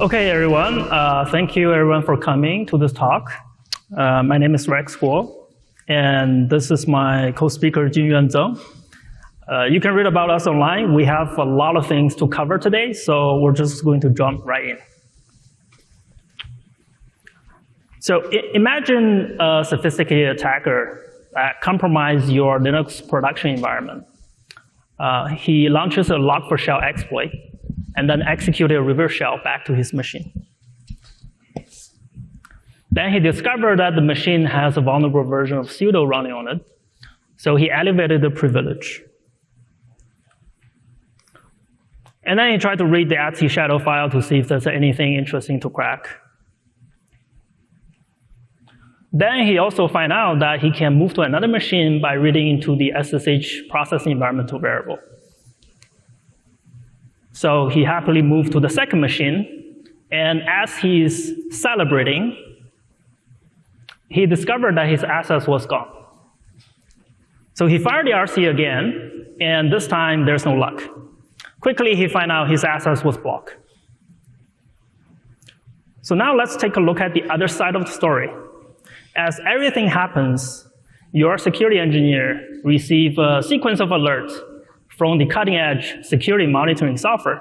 Okay, everyone. Thank you, everyone, for coming to this talk. My name is Syscall, and this is my co-speaker, Junyuan Zeng. You can read about us online. We have a lot of things to cover today, so we're just going to jump right in. So imagine a sophisticated attacker that compromises your Linux production environment. He launches a log4shell exploit, and then executed a reverse shell back to his machine. Then he discovered that the machine has a vulnerable version of sudo running on it, so he elevated the privilege. And then he tried to read the /shadow file to see if there's anything interesting to crack. Then he also found out that he can move to another machine by reading into the SSH processing environmental variable. So he happily moved to the second machine, and as he's celebrating, he discovered that his access was gone. So he fired the RC again, and this time there's no luck. Quickly, he found out his access was blocked. So now let's take a look at the other side of the story. As everything happens, your security engineer receives a sequence of alerts from the cutting-edge security monitoring software.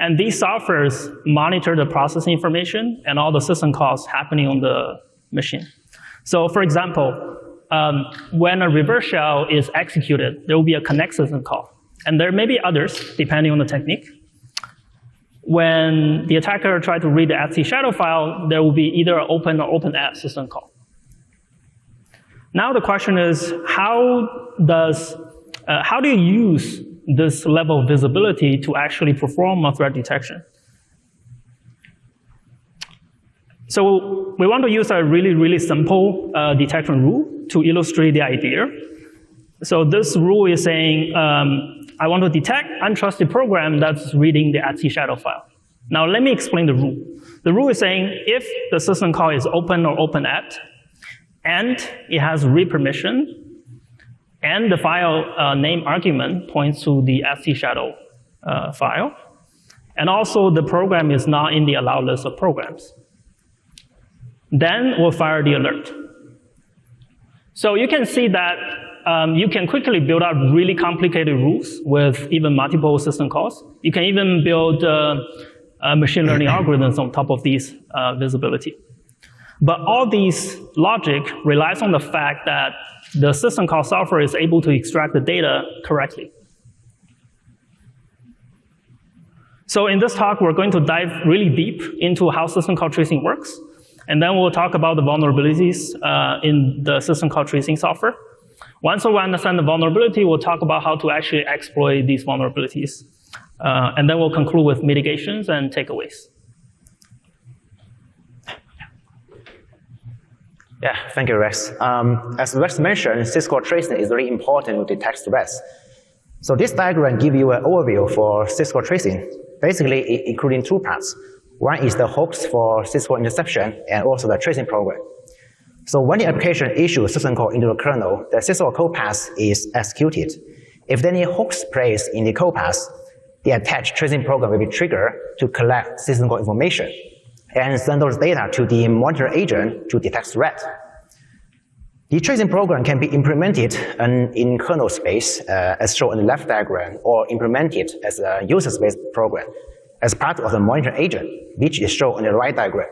And these softwares monitor the processing information and all the system calls happening on the machine. So for example, when a reverse shell is executed, there will be a connect system call. And there may be others, depending on the technique. When the attacker tries to read the /shadow file, there will be either an open or open at system call. Now the question is, how do you use this level of visibility to actually perform a threat detection? So we want to use a really, really simple detection rule to illustrate the idea. So this rule is saying, I want to detect untrusted program that's reading the /shadow file. Now let me explain the rule. The rule is saying if the system call is open or open at, and it has read permission, and the file name argument points to the /shadow file, and also the program is not in the allowed list of programs, then we'll fire the alert. So you can see that you can quickly build up really complicated rules with even multiple system calls. You can even build machine learning algorithms on top of these visibility. But all these logic relies on the fact that the system call software is able to extract the data correctly. So in this talk, we're going to dive really deep into how system call tracing works. And then we'll talk about the vulnerabilities in the system call tracing software. Once we understand the vulnerability, we'll talk about how to actually exploit these vulnerabilities. And then we'll conclude with mitigations and takeaways. Yeah, thank you, Rex. As Rex mentioned, Syscall tracing is very important to detect threats. So this diagram gives you an overview for Syscall tracing, basically including two parts. One is the hooks for Syscall interception and also the tracing program. So when the application issues system call into the kernel, the Syscall code path is executed. If any hooks placed in the code path, the attached tracing program will be triggered to collect system call information and send those data to the monitor agent to detect threat. The tracing program can be implemented in kernel space, as shown in the left diagram, or implemented as a user space program as part of the monitor agent, which is shown in the right diagram.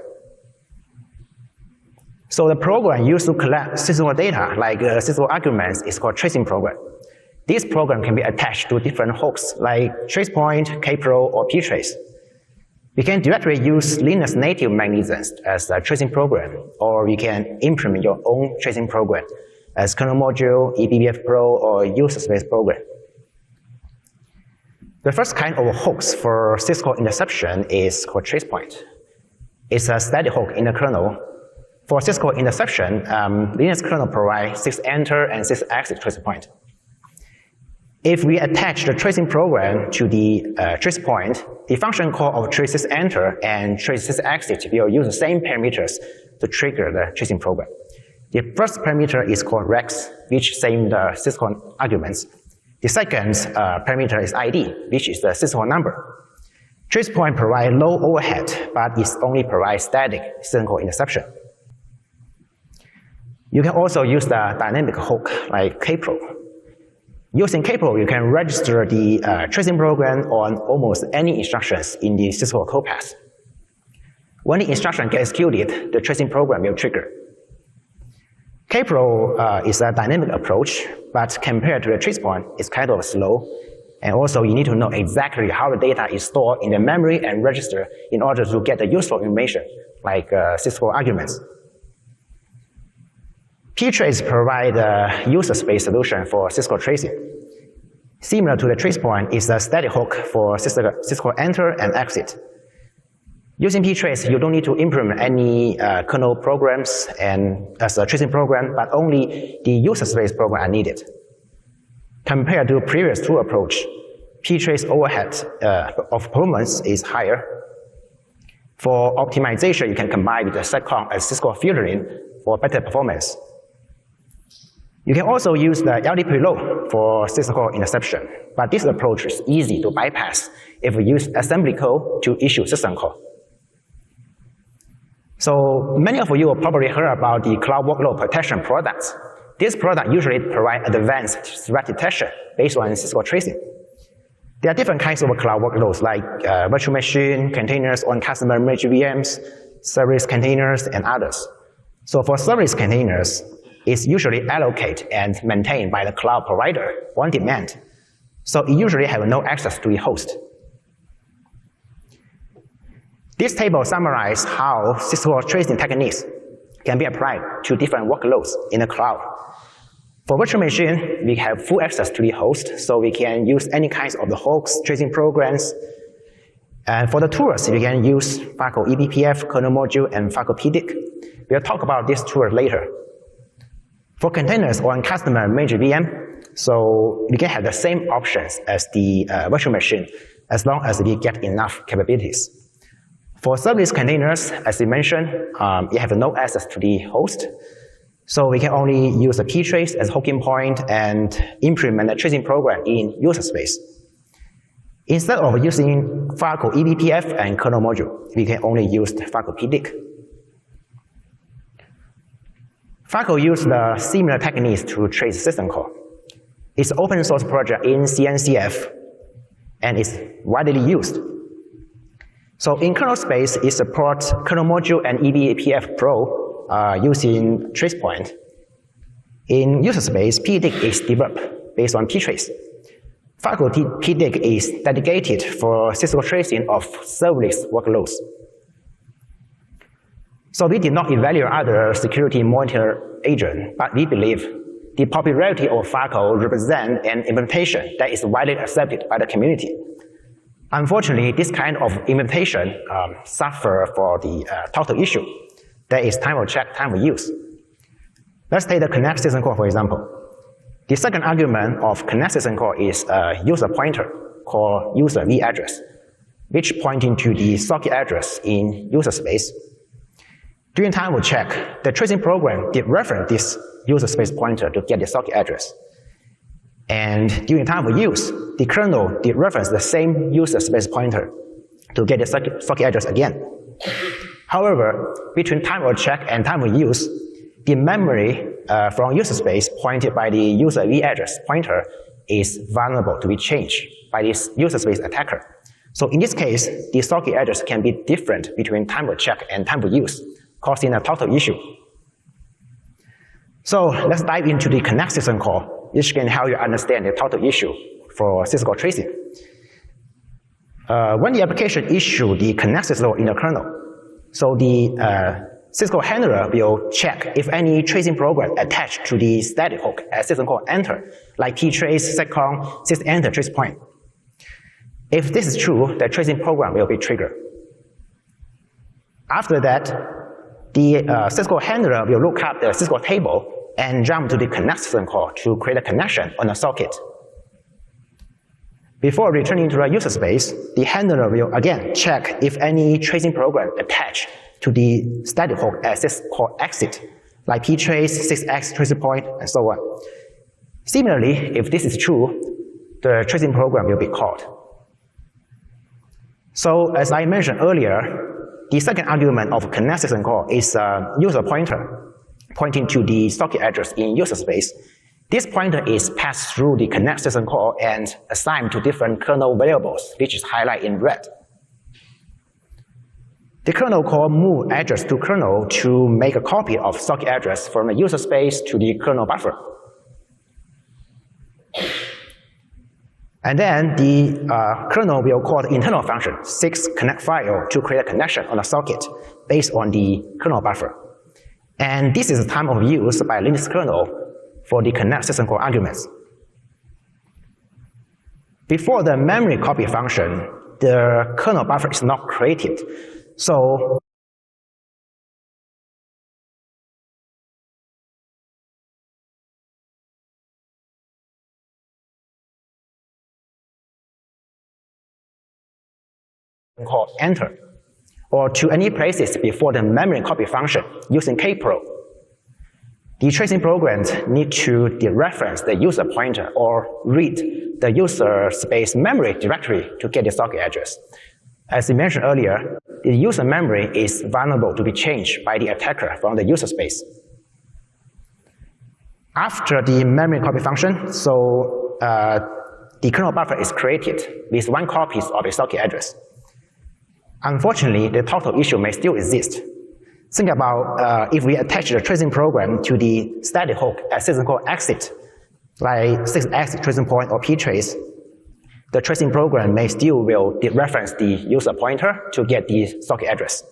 So the program used to collect system data, like system arguments, is called tracing program. This program can be attached to different hooks, like tracepoint, kpro, or ptrace. You can directly use Linux native mechanisms as a tracing program, or you can implement your own tracing program as kernel module, eBPF Pro, or user space program. The first kind of hooks for Syscall interception is called tracepoint. It's a static hook in the kernel. For Syscall interception, Linux kernel provides 6enter and 6exit tracepoint. If we attach the tracing program to the trace point, the function call of trace enter and trace exit will use the same parameters to trigger the tracing program. The first parameter is called rex, which saves the Syscall arguments. The second parameter is ID, which is the Syscall number. Trace point provides low overhead, but it only provides static system call interception. You can also use the dynamic hook like kpro. Using kpro, you can register the tracing program on almost any instructions in the Syscall code path. When the instruction gets executed, the tracing program will trigger. Kpro is a dynamic approach, but compared to the trace point, it's kind of slow. And also, you need to know exactly how the data is stored in the memory and register in order to get the useful information, like Syscall arguments. ptrace provides a user space solution for Syscall tracing. Similar to the trace point is a static hook for Syscall enter and exit. Using ptrace, you don't need to implement any kernel programs and as a tracing program, but only the user space program are needed. Compared to previous two approach, ptrace overhead of performance is higher. For optimization, you can combine with the seccomp and Syscall filtering for better performance. You can also use the LD preload for Syscall interception, but this approach is easy to bypass if we use assembly code to issue system call. So many of you will probably heard about the cloud workload protection products. This product usually provides advanced threat detection based on Syscall tracing. There are different kinds of cloud workloads like virtual machine, containers on customer managed VMs, service containers, and others. So for service containers, it's usually allocated and maintained by the cloud provider on demand. So it usually has no access to the host. This table summarizes how Syscall tracing techniques can be applied to different workloads in the cloud. For virtual machine, we have full access to the host, so we can use any kinds of the host tracing programs. And for the tools, we can use Falco eBPF, kernel module, and Falco PDIC. We'll talk about this tool later. For containers on customer managed VM, so we can have the same options as the virtual machine, as long as we get enough capabilities. For service containers, as we mentioned, you have no access to the host. So we can only use a ptrace as hooking point and implement a tracing program in user space. Instead of using Falco eBPF and kernel module, we can only use the Falco PDIC. Falco uses the similar techniques to trace system call. It's an open source project in CNCF, and it's widely used. So in kernel space, it supports kernel module and eBPF Pro using tracepoint. In user space, PDIC is developed based on ptrace. Falco PDIC is dedicated for Syscall tracing of serverless workloads. So we did not evaluate other security monitor agents, but we believe the popularity of Falco represents an implementation that is widely accepted by the community. Unfortunately, this kind of implementation suffers for the total issue. That is time of check, time of use. Let's take the connect system call, for example. The second argument of connect system call is a user pointer called user v address, which pointing to the socket address in user space. During time of check, the tracing program did reference this user space pointer to get the socket address. And during time of use, the kernel did reference the same user space pointer to get the socket address again. However, between time of check and time of use, the memory from user space pointed by the user v address pointer is vulnerable to be changed by this user space attacker. So in this case, the socket address can be different between time of check and time of use, causing a total issue. So let's dive into the connect system call, which can help you understand the total issue for Syscall tracing. When the application issues the connect system in the kernel, so the Syscall handler will check if any tracing program attached to the static hook as system call enter, like ptrace, seccomp, sysenter trace point. If this is true, the tracing program will be triggered. After that, the Syscall handler will look up the Syscall table and jump to the connect system call to create a connection on the socket. Before returning to the user space, the handler will again check if any tracing program attached to the static hook as Syscall exit, like ptrace, sysx tracing point, and so on. Similarly, if this is true, the tracing program will be called. So as I mentioned earlier, the second argument of connect system call is a user pointer pointing to the socket address in user space. This pointer is passed through the connect system call and assigned to different kernel variables, which is highlighted in red. The kernel call move address to kernel to make a copy of socket address from the user space to the kernel buffer. And then the kernel will call the internal function, seccomp file, to create a connection on the socket based on the kernel buffer. And this is the time of use by Linux kernel for the connect system call arguments. Before the memory copy function, the kernel buffer is not created. So call enter, or to any places before the memory copy function using kpro. The tracing programs need to dereference the user pointer or read the user space memory directory to get the socket address. As we mentioned earlier, the user memory is vulnerable to be changed by the attacker from the user space. After the memory copy function, so the kernel buffer is created with 1 copy of a socket address. Unfortunately, the total issue may still exist. Think about if we attach the tracing program to the static hook at system call exit, like 6exit tracing point or ptrace, the tracing program may still will reference the user pointer to get the socket address.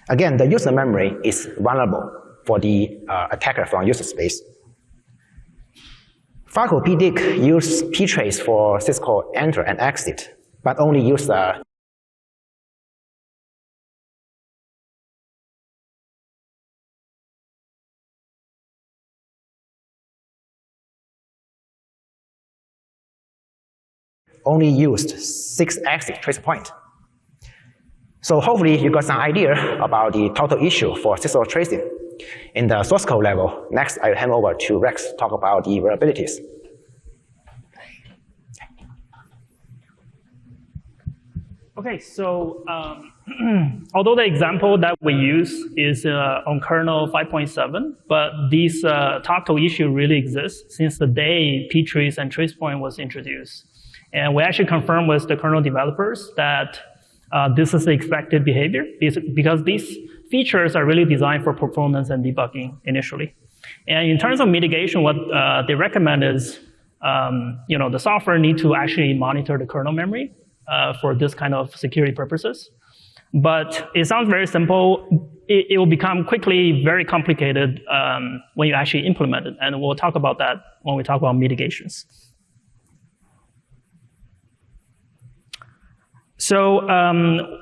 Again, the user memory is vulnerable for the attacker from user space. Falco pdig use ptrace for Syscall enter and exit, but only use only used 6exit trace point. So hopefully you got some idea about the total issue for Syscall tracing in the source code level. Next, I'll hand over to Rex to talk about the vulnerabilities. Okay, so although the example that we use is on kernel 5.7, but this total issue really exists since the day ptrace and tracepoint was introduced. And we actually confirmed with the kernel developers that this is the expected behavior because these features are really designed for performance and debugging initially. And in terms of mitigation, what they recommend is the software need to actually monitor the kernel memory for this kind of security purposes. But it sounds very simple. It will become quickly very complicated when you actually implement it. And we'll talk about that when we talk about mitigations. So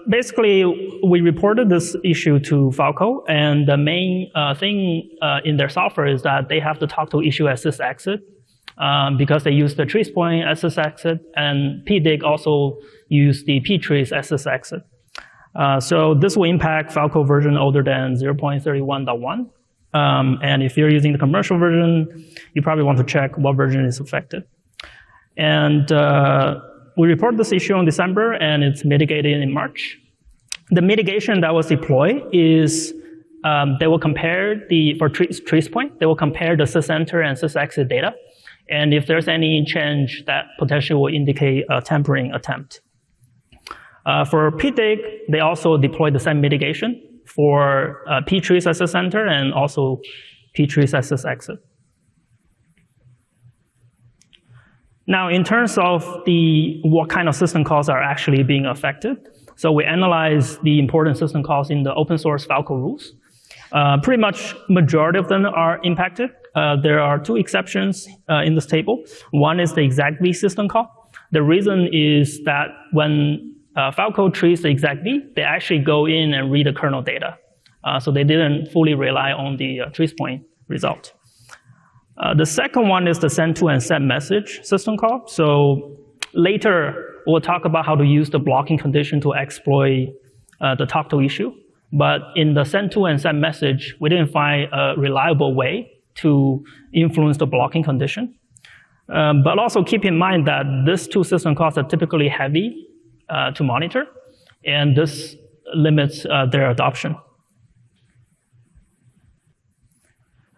basically, we reported this issue to Falco, and the main thing in their software is that they have the toggle issue as sysexit because they use the tracepoint as sysexit, and pdig also use the ptrace as sysexit. So this will impact Falco version older than 0.31.1. And if you're using the commercial version, you probably want to check what version is affected. And we reported this issue in December, and it's mitigated in March. The mitigation that was deployed is they will compare for tracepoint, they will compare the sysenter and sysexit data. And if there's any change, that potentially will indicate a tampering attempt. For pdig, they also deployed the same mitigation for ptrace as sysenter and also ptrace as sysexit. Now, in terms of what kind of system calls are actually being affected, so we analyze the important system calls in the open source Falco rules. Pretty much majority of them are impacted. There are 2 exceptions in this table. One is the execv system call. The reason is that when Falco treats the execv, they actually go in and read the kernel data. So they didn't fully rely on the tracepoint result. The second one is the send to and send message system call. So later, we'll talk about how to use the blocking condition to exploit the toggle issue. But in the send to and send message, we didn't find a reliable way to influence the blocking condition. But also keep in mind that these 2 system calls are typically heavy to monitor. And this limits their adoption.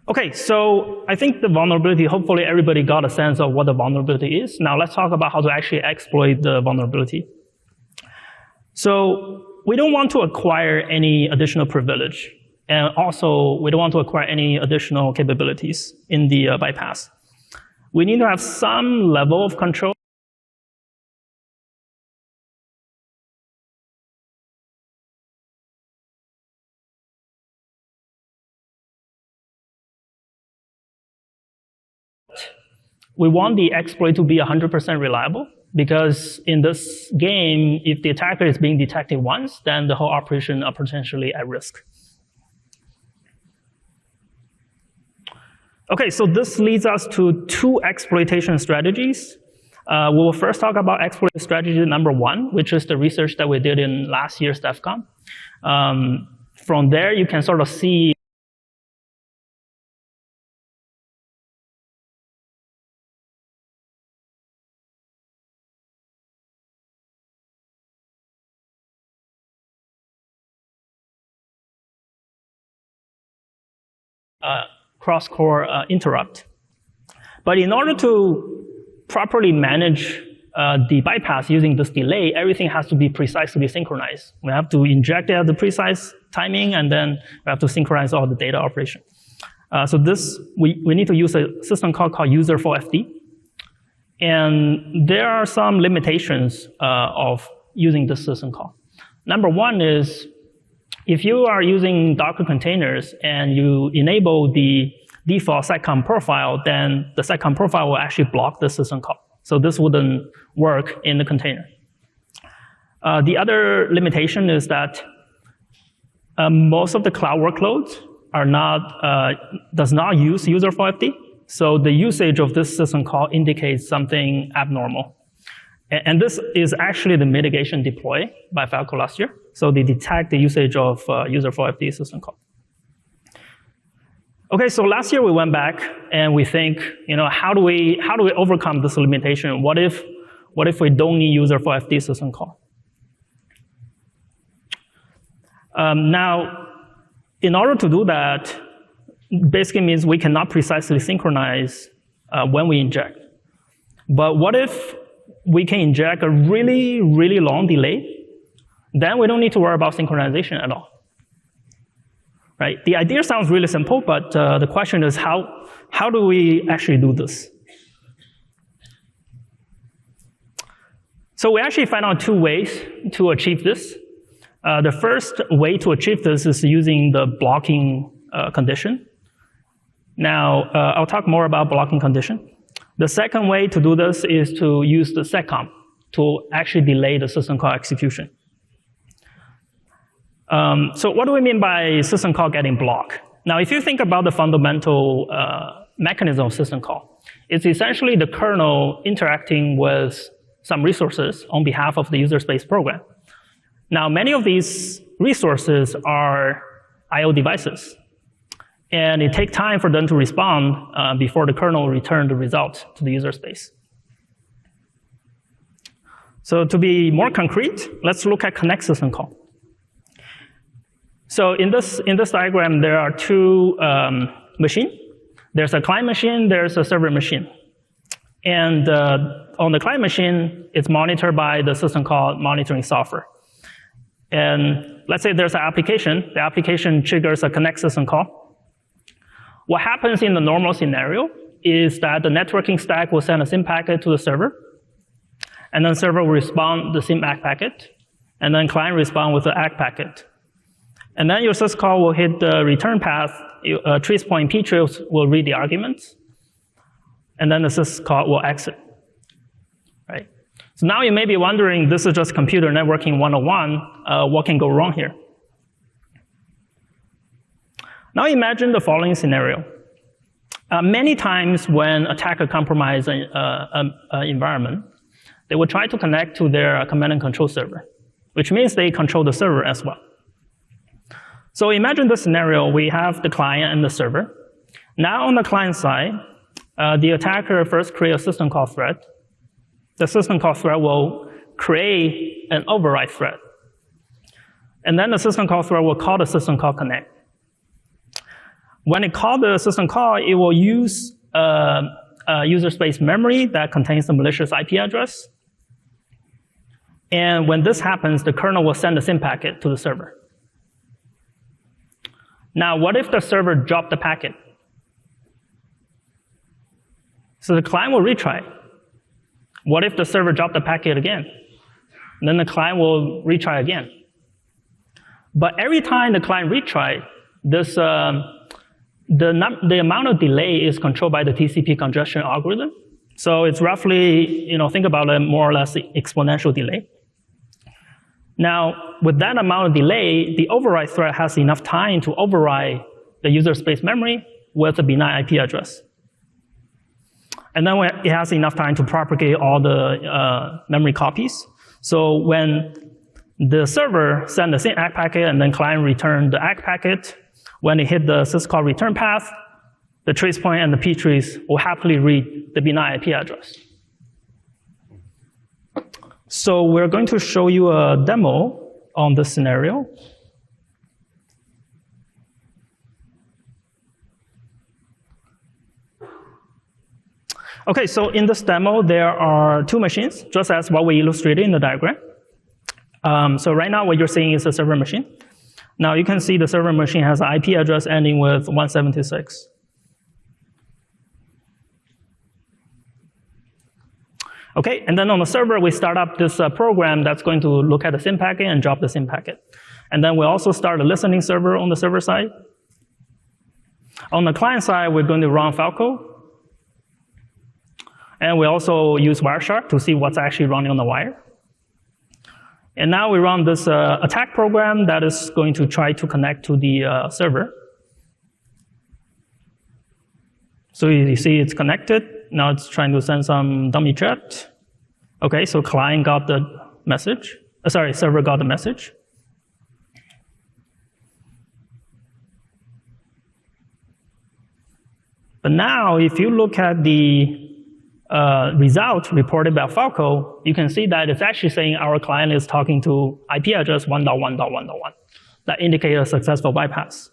Okay, so I think the vulnerability, hopefully everybody got a sense of what the vulnerability is. Now let's talk about how to actually exploit the vulnerability. So we don't want to acquire any additional privilege. And also, we don't want to acquire any additional capabilities in the bypass. We need to have some level of control. We want the exploit to be 100% reliable, because in this game, if the attacker is being detected once, then the whole operation are potentially at risk. Okay, so this leads us to two exploitation strategies. We will first talk about exploit strategy number 1, which is the research that we did in last year's DEFCON. From there, you can sort of see cross-core interrupt. But in order to properly manage the bypass using this delay, everything has to be precisely synchronized. We have to inject it at the precise timing, and then we have to synchronize all the data operation. So this, we need to use a system call called user4fd. And there are some limitations of using this system call. Number 1 is, if you are using Docker containers and you enable the default seccomp profile, then the seccomp profile will actually block the system call. So this wouldn't work in the container. The other limitation is that most of the cloud workloads are does not use user4fd. So the usage of this system call indicates something abnormal. And this is actually the mitigation deploy by Falco last year. So they detect the usage of user4fd system call. Okay, so last year we went back and we think, how do we overcome this limitation? What if we don't need user4fd system call? Now, in order to do that, basically means we cannot precisely synchronize when we inject. But what if we can inject a really, really long delay? Then we don't need to worry about synchronization at all. Right? The idea sounds really simple, but the question is how do we actually do this? So we actually found out 2 ways to achieve this. The first way to achieve this is using the blocking condition. Now, I'll talk more about blocking condition. The second way to do this is to use the seccomp to actually delay the system call execution. So what do we mean by system call getting blocked? Now, if you think about the fundamental mechanism of system call, it's essentially the kernel interacting with some resources on behalf of the user space program. Now, many of these resources are I/O devices. And it takes time for them to respond before the kernel returns the result to the user space. So to be more concrete, let's look at connect system call. So in this diagram, there are 2 machines. There's a client machine, there's a server machine. And on the client machine, it's monitored by the system call monitoring software. And let's say there's an application. The application triggers a connect system call. What happens in the normal scenario is that the networking stack will send a SYN packet to the server, and then server will respond the SYN ACK packet, and then client respond with the ACK packet. And then your syscall will hit the return path, trace point ptrace will read the arguments, and then the syscall will exit. Right? So now you may be wondering, this is just computer networking 101, what can go wrong here? Now imagine the following scenario. Many times when attacker compromise an environment, they will try to connect to their command and control server, which means they control the server as well. So imagine the scenario, we have the client and the server. Now on the client side, the attacker first creates a system call thread. The system call thread will create an override thread. And then the system call thread will call the system call connect. When it calls the system call, it will use user space memory that contains the malicious IP address. And when this happens, the kernel will send the SYN packet to the server. Now, what if the server dropped the packet? So the client will retry. What if the server dropped the packet again? And then the client will retry again. But every time the client retries, this the amount of delay is controlled by the TCP congestion algorithm. So it's roughly, think about it, more or less exponential delay. Now, with that amount of delay, the override thread has enough time to override the user space memory with a benign IP address. And then it has enough time to propagate all the memory copies. So when the server sends the SYN ACK packet and then client return the ACK packet, when it hit the syscall return path, the trace point and the p-trace will happily read the benign IP address. So we're going to show you a demo on this scenario. Okay, so in this demo, there are two machines, just as what we illustrated in the diagram. So right now, what you're seeing is a server machine. Now you can see the server machine has an IP address ending with 176. Okay, and then on the server, we start up this program that's going to look at the SYN packet and drop the SYN packet. And then we also start a listening server on the server side. On the client side, we're going to run Falco. And we also use Wireshark to see what's actually running on the wire. And now we run this attack program that is going to try to connect to the server. So you see it's connected. Now it's trying to send some dummy chat. Okay, so client got the message. Server got the message. But now if you look at the result reported by Falco, you can see that it's actually saying our client is talking to IP address 1.1.1.1. That indicates a successful bypass.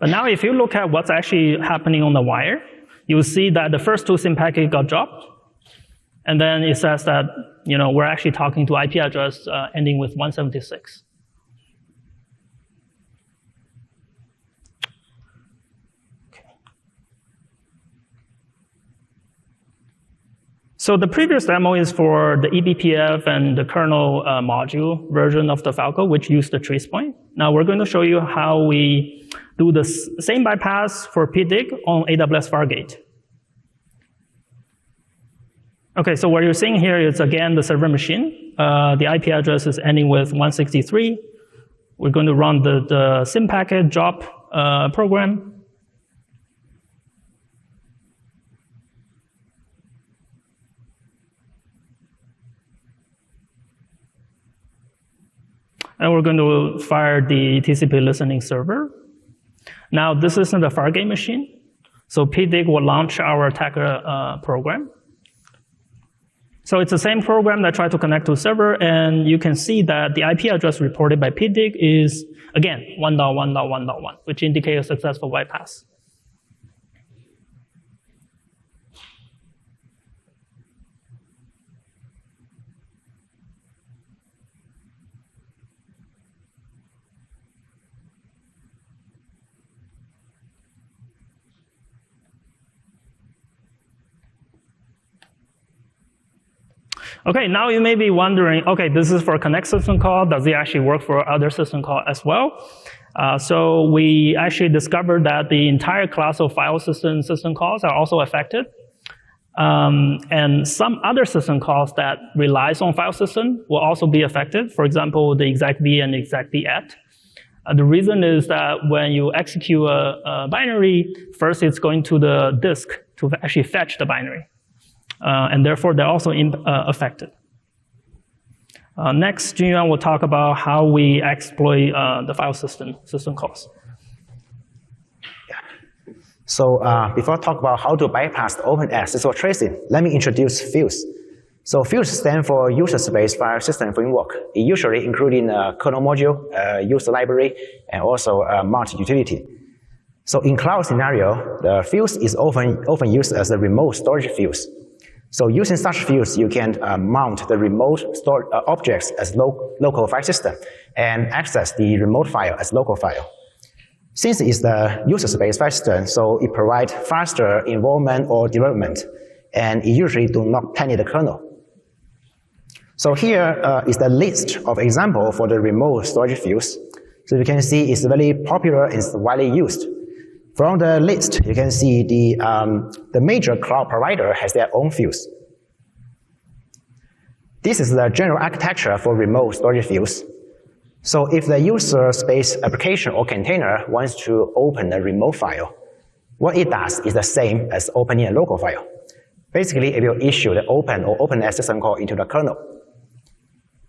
But now if you look at what's actually happening on the wire, you'll see that the first two SYN packets got dropped. And then it says that we're actually talking to IP address ending with 176. So the previous demo is for the eBPF and the kernel module version of the Falco, which use the trace point. Now we're going to show you how we do the same bypass for PDIG on AWS Fargate. Okay, so what you're seeing here is, again, the server machine. The IP address is ending with 163. We're going to run the SYN packet drop program. And we're going to fire the TCP listening server. Now, this isn't a Fargate machine. So PDIG will launch our attacker program. So it's the same program that tried to connect to the server. And you can see that the IP address reported by PDIG is, again, 1.1.1.1, which indicates a successful bypass. Okay, now you may be wondering, okay, this is for a connect system call. Does it actually work for other system call as well? So we actually discovered that the entire class of file system calls are also affected. And some other system calls that relies on file system will also be affected. For example, the execv and execv-at. The reason is that when you execute a binary, first it's going to the disk to actually fetch the binary. And therefore, they're also affected. Next, Junyuan will talk about how we exploit the file system calls. Yeah. So before I talk about how to bypass the OpenX Syscall tracing, let me introduce Fuse. So FUSE stands for User Space File System Framework. It usually including a kernel module, a user library, and also a multi-utility. So in cloud scenario, the FUSE is often used as a remote storage FUSE. So using such FUSE, you can mount the remote objects as local file system and access the remote file as local file. Since it's the user space file system, so it provides faster involvement or development, and it usually do not panic the kernel. So here is the list of examples for the remote storage FUSE. So you can see it's very popular and it's widely used. From the list, you can see the major cloud provider has their own FUSE. This is the general architecture for remote storage FUSE. So if the user space application or container wants to open a remote file, what it does is the same as opening a local file. Basically, it will issue the open or open-as system call into the kernel.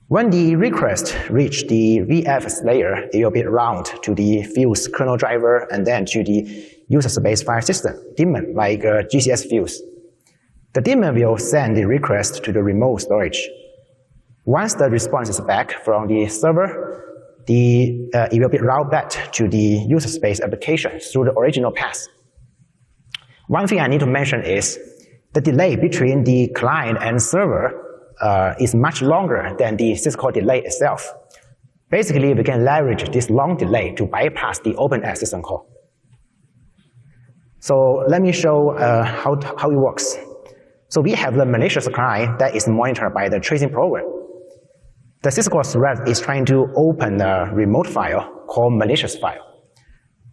When the request reaches the VFS layer, it will be routed to the FUSE kernel driver and then to the user space file system daemon, like GCS FUSE. The daemon will send the request to the remote storage. Once the response is back from the server, it will be routed back to the user space application through the original path. One thing I need to mention is the delay between the client and server is much longer than the Syscall delay itself. Basically, we can leverage this long delay to bypass the open-as system call. So let me show how it works. So we have the malicious client that is monitored by the tracing program. The Syscall thread is trying to open a remote file called malicious file.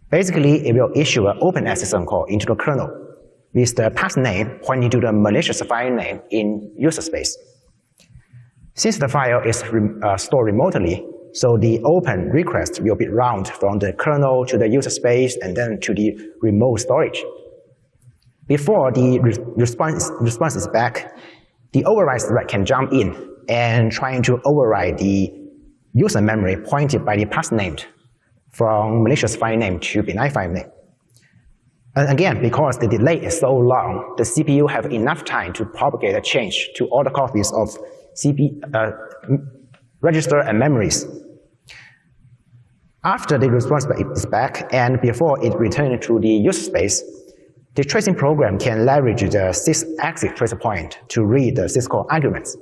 Basically, it will issue an open-as system call into the kernel with the path name pointing to the malicious file name in user space. Since the file is stored remotely, so the open request will be routed from the kernel to the user space and then to the remote storage. Before the response is back, the override thread can jump in and trying to override the user memory pointed by the path name from malicious file name to benign file name. And again, because the delay is so long, the CPU have enough time to propagate a change to all the copies of register and memories. After the response is back and before it returns to the user space, the tracing program can leverage the sys-exit trace point to read the Syscall arguments.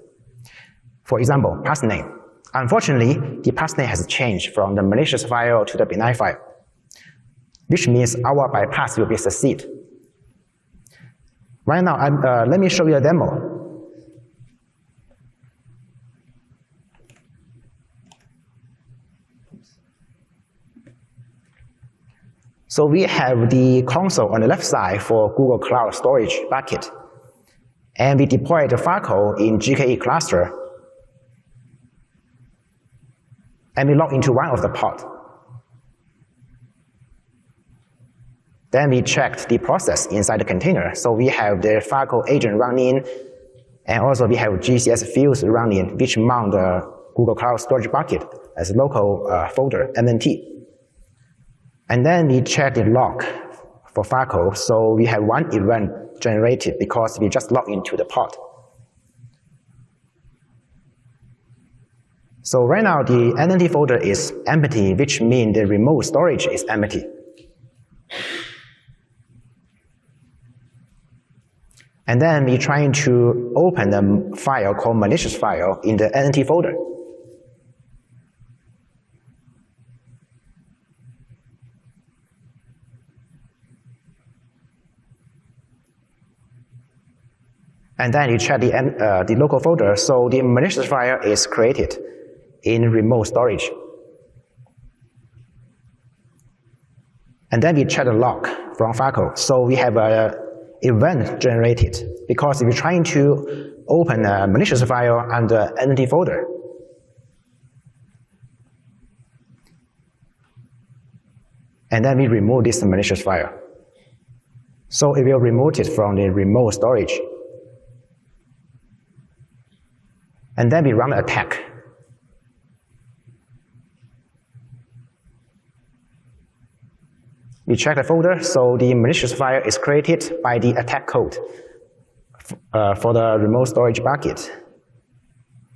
For example, path name. Unfortunately, the path name has changed from the malicious file to the benign file, which means our bypass will be succeed. Right now, let me show you a demo. So we have the console on the left side for Google Cloud Storage bucket. And we deploy the Farco in GKE cluster. And we log into one of the pod. Then we checked the process inside the container. So we have the Farco agent running, and also we have GCS FUSE running, which mount the Google Cloud Storage bucket as local folder, MNT. And then we check the log for Farco. So we have one event generated because we just logged into the pod. So right now the entity folder is empty, which means the remote storage is empty. And then we're trying to open a file called malicious file in the entity folder. And then you check the local folder, so the malicious file is created in remote storage. And then we check the log from Farco. So we have an event generated because we're trying to open a malicious file under entity folder. And then we remove this malicious file. So it will remove it from the remote storage. And then we run an attack. We check the folder, so the malicious file is created by the attack code for the remote storage bucket.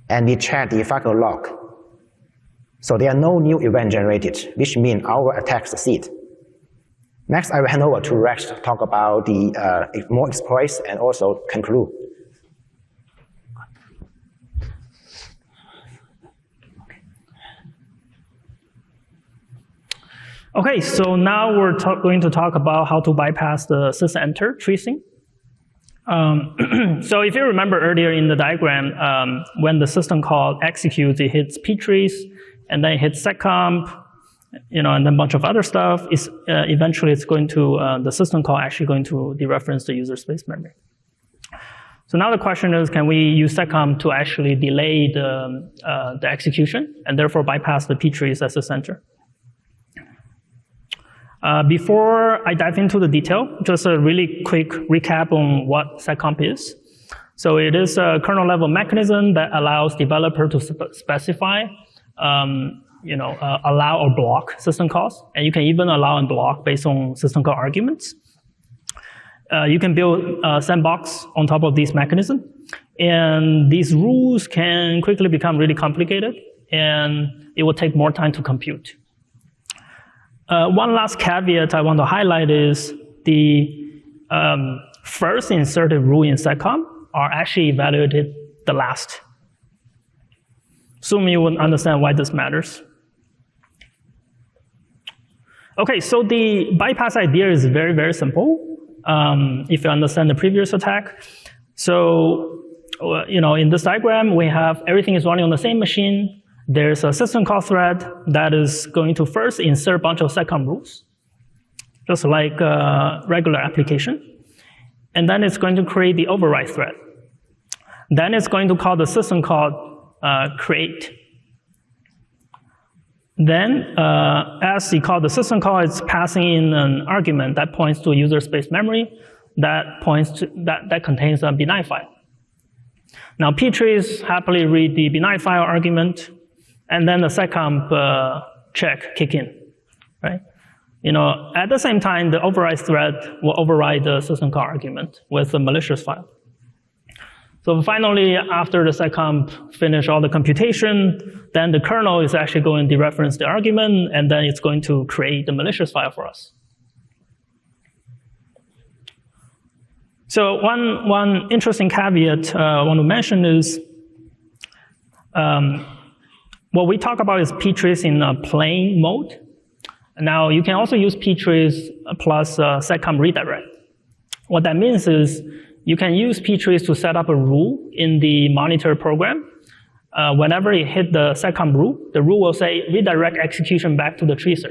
and we check the de facto log. So there are no new event generated, which means our attack succeed. Next, I will hand over to Rex to talk about the more exploits and also conclude. Okay, so now we're going to talk about how to bypass the sysenter tracing. So if you remember earlier in the diagram, when the system call executes, it hits ptrace, and then it hits seccomp, and then a bunch of other stuff. Eventually, it's going to the system call actually going to dereference the user space memory. So now the question is, can we use seccomp to actually delay the execution and therefore bypass the ptrace as a center? Before I dive into the detail, just a really quick recap on what seccomp is. So it is a kernel-level mechanism that allows developer to specify, allow or block system calls, and you can even allow and block based on system call arguments. You can build a sandbox on top of these mechanisms, and these rules can quickly become really complicated, and it will take more time to compute. One last caveat I want to highlight is the first inserted rule in seccomp are actually evaluated the last. Soon you will understand why this matters. Okay, so the bypass idea is very, very simple if you understand the previous attack. So, in this diagram, we have everything is running on the same machine. There's a system call thread that is going to first insert a bunch of seccomp rules, just like a regular application. And then it's going to create the override thread. Then it's going to call the system call create. Then, as you call the system call, it's passing in an argument that points to a user space memory that contains a benign file. Now, ptrace happily read the benign file argument, and then the seccomp check kick in, right? At the same time, the override thread will override the system call argument with a malicious file. So finally, after the seccomp finish all the computation, then the kernel is actually going to dereference the argument, and then it's going to create the malicious file for us. So one interesting caveat I want to mention is what we talk about is ptrace in a plain mode. Now, you can also use ptrace plus seccomp redirect. What that means is you can use ptrace to set up a rule in the monitor program. Whenever you hit the seccomp rule, the rule will say redirect execution back to the tracer.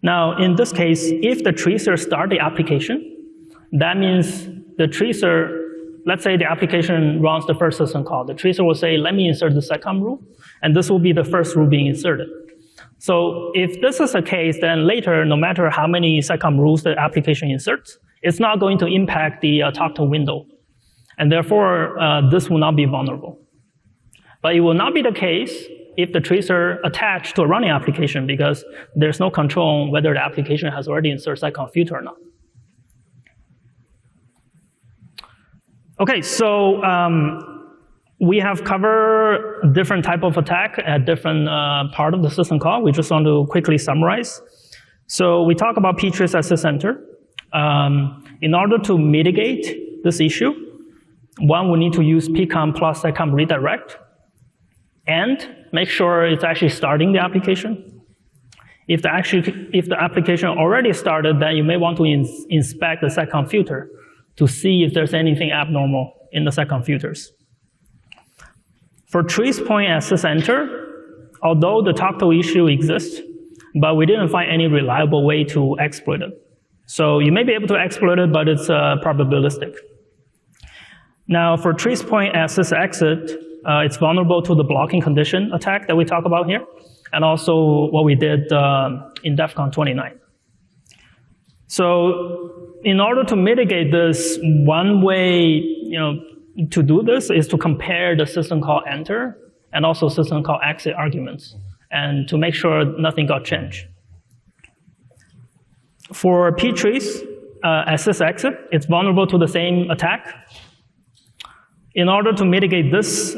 Now, in this case, if the tracer starts the application, that means the tracer, let's say the application runs the first system call. The tracer will say, let me insert the seccomp rule, and this will be the first rule being inserted. So if this is the case, then later, no matter how many seccomp rules the application inserts, it's not going to impact the talk to window. And therefore, this will not be vulnerable. But it will not be the case if the tracer attached to a running application, because there's no control on whether the application has already inserted seccomp filter or not. Okay, so we have covered different type of attack at different part of the system call. We just want to quickly summarize. So we talk about ptrace as the center. In order to mitigate this issue, one, we need to use pcomp plus seccomp redirect and make sure it's actually starting the application. If the application already started, then you may want to inspect the seccomp filter to see if there's anything abnormal in the seccomp filters. For trace point as sysenter, although the talk-to issue exists, but we didn't find any reliable way to exploit it. So you may be able to exploit it, but it's probabilistic. Now, for trace point as sysexit, it's vulnerable to the blocking condition attack that we talk about here, and also what we did in DEF CON 29. So in order to mitigate this, one way to do this is to compare the system call enter and also system call exit arguments, and to make sure nothing got changed. For ptrace as sysexit, it's vulnerable to the same attack. In order to mitigate this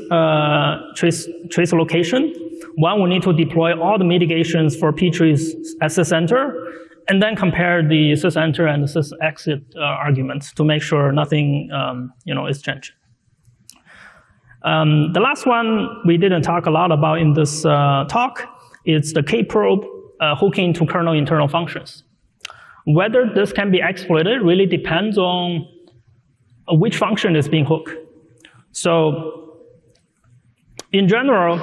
trace location, one will need to deploy all the mitigations for ptrees at sysenter, and then compare the sysenter and the sysexit arguments to make sure nothing is changed. The last one we didn't talk a lot about in this talk is the kprobe hooking to kernel internal functions. Whether this can be exploited really depends on which function is being hooked. So in general,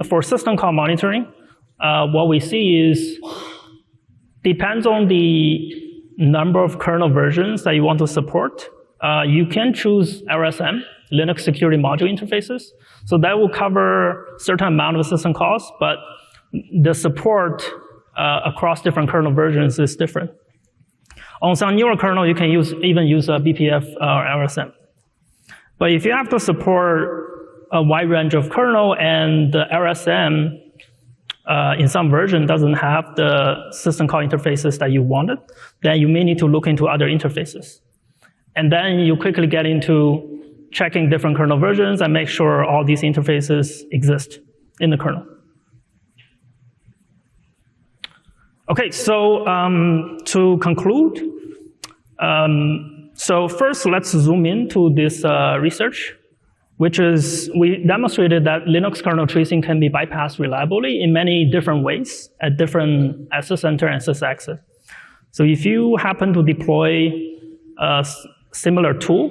for system call monitoring, what we see is depends on the number of kernel versions that you want to support. You can choose LSM, Linux Security Module Interfaces. So that will cover a certain amount of system calls, but the support across different kernel versions is different. On some newer kernel, you can even use a BPF or LSM. But if you have to support a wide range of kernel and the LSM in some version doesn't have the system call interfaces that you wanted, then you may need to look into other interfaces. And then you quickly get into checking different kernel versions and make sure all these interfaces exist in the kernel. Okay, so to conclude, so first let's zoom into this research, which is we demonstrated that Linux kernel tracing can be bypassed reliably in many different ways at sysenter and sysexit. So if you happen to deploy a similar tool,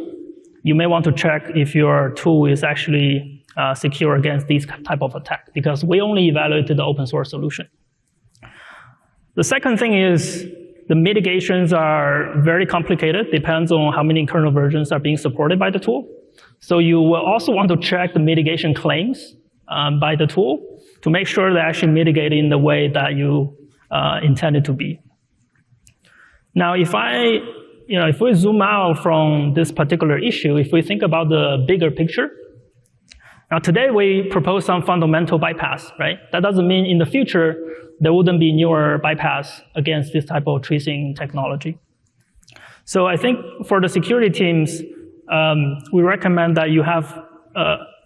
you may want to check if your tool is actually secure against these type of attack, because we only evaluated the open source solution. The second thing is the mitigations are very complicated, depends on how many kernel versions are being supported by the tool. So you will also want to check the mitigation claims by the tool to make sure they're actually mitigated in the way that you intended to be. Now, if we zoom out from this particular issue, if we think about the bigger picture, now today we propose some fundamental bypass, right? That doesn't mean in the future there wouldn't be newer bypass against this type of tracing technology. So I think for the security teams, we recommend that you have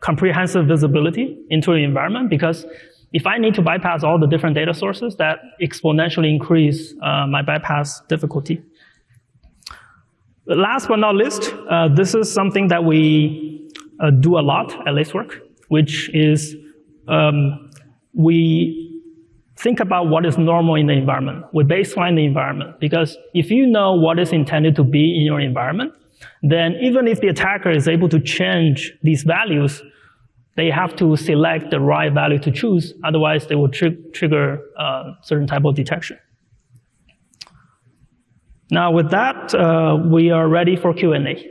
comprehensive visibility into the environment, because if I need to bypass all the different data sources, that exponentially increase my bypass difficulty. Last but not least, this is something that we do a lot at Lacework, which is we think about what is normal in the environment. We baseline the environment, because if you know what is intended to be in your environment, then even if the attacker is able to change these values, they have to select the right value to choose. Otherwise, they will trigger certain type of detection. Now with that, we are ready for Q&A.